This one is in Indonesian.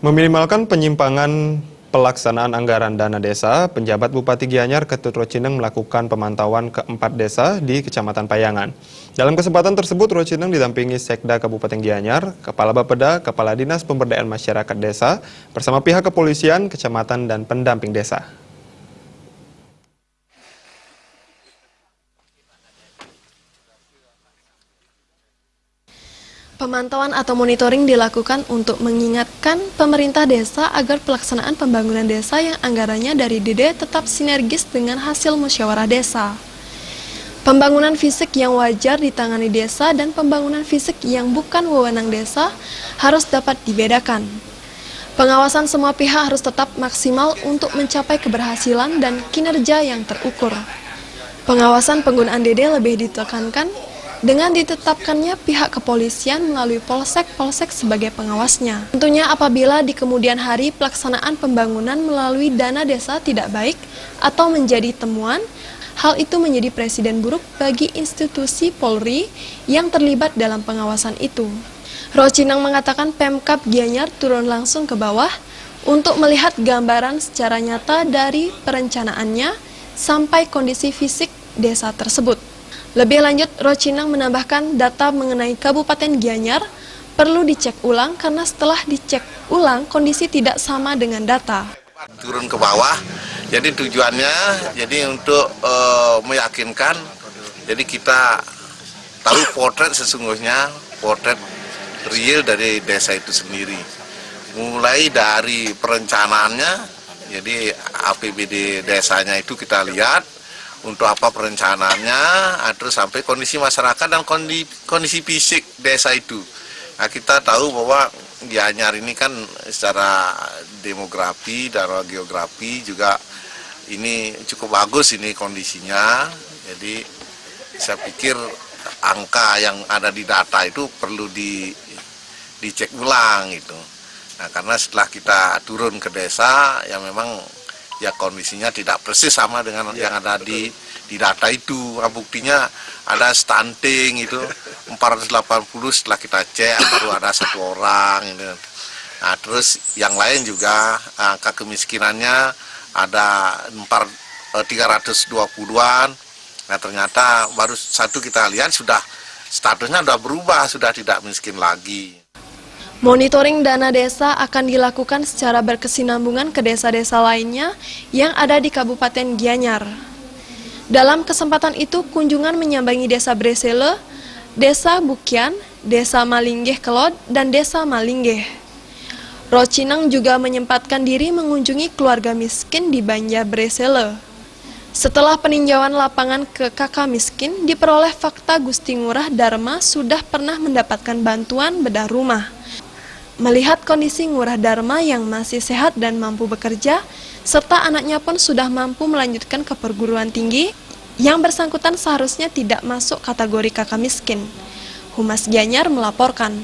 Meminimalkan penyimpangan pelaksanaan anggaran dana desa, penjabat Bupati Gianyar Ketut Rocineng melakukan pemantauan ke 4 desa di Kecamatan Payangan. Dalam kesempatan tersebut, Rocineng didampingi Sekda Kabupaten Gianyar, Kepala Bapeda, Kepala Dinas Pemberdayaan Masyarakat Desa, bersama pihak kepolisian, kecamatan, dan pendamping desa. Pemantauan atau monitoring dilakukan untuk mengingatkan pemerintah desa agar pelaksanaan pembangunan desa yang anggarannya dari DD tetap sinergis dengan hasil musyawarah desa. Pembangunan fisik yang wajar ditangani desa dan pembangunan fisik yang bukan wewenang desa harus dapat dibedakan. Pengawasan semua pihak harus tetap maksimal untuk mencapai keberhasilan dan kinerja yang terukur. Pengawasan penggunaan DD lebih ditekankan dengan ditetapkannya pihak kepolisian melalui polsek-polsek sebagai pengawasnya. Tentunya apabila di kemudian hari pelaksanaan pembangunan melalui dana desa tidak baik atau menjadi temuan, hal itu menjadi presiden buruk bagi institusi Polri yang terlibat dalam pengawasan itu. Rocineng mengatakan Pemkab Gianyar turun langsung ke bawah untuk melihat gambaran secara nyata dari perencanaannya sampai kondisi fisik desa tersebut. Lebih lanjut, Rocineng menambahkan data mengenai Kabupaten Gianyar perlu dicek ulang karena setelah dicek ulang kondisi tidak sama dengan data. Turun ke bawah, jadi tujuannya untuk meyakinkan, jadi kita tahu potret sesungguhnya, potret real dari desa itu sendiri. Mulai dari perencanaannya, jadi APBD desanya itu kita lihat, untuk apa perencanaannya, terus sampai kondisi masyarakat dan kondisi fisik desa itu. Nah, kita tahu bahwa Gianyar ini kan secara demografi dan geografi juga ini cukup bagus ini kondisinya. Jadi saya pikir angka yang ada di data itu perlu dicek ulang gitu. Nah, karena setelah kita turun ke desa, ya memang ya kondisinya tidak persis sama dengan yang ada di data itu. Nah, buktinya ada stunting itu 480 setelah kita cek baru ada 1 orang gitu. Nah, terus yang lain juga angka kemiskinannya ada 320-an. Nah, ternyata baru satu kita lihat sudah statusnya sudah berubah, sudah tidak miskin lagi. Monitoring dana desa akan dilakukan secara berkesinambungan ke desa-desa lainnya yang ada di Kabupaten Gianyar. Dalam kesempatan itu, kunjungan menyambangi Desa Bresele, Desa Bukian, Desa Malinggeh Kelod, dan Desa Malinggeh. Rocineng juga menyempatkan diri mengunjungi keluarga miskin di Banjar Bresele. Setelah peninjauan lapangan ke kakak miskin, diperoleh fakta Gusti Ngurah Dharma sudah pernah mendapatkan bantuan bedah rumah. Melihat kondisi Ngurah Dharma yang masih sehat dan mampu bekerja, serta anaknya pun sudah mampu melanjutkan ke perguruan tinggi, yang bersangkutan seharusnya tidak masuk kategori kakak miskin. Humas Gianyar melaporkan.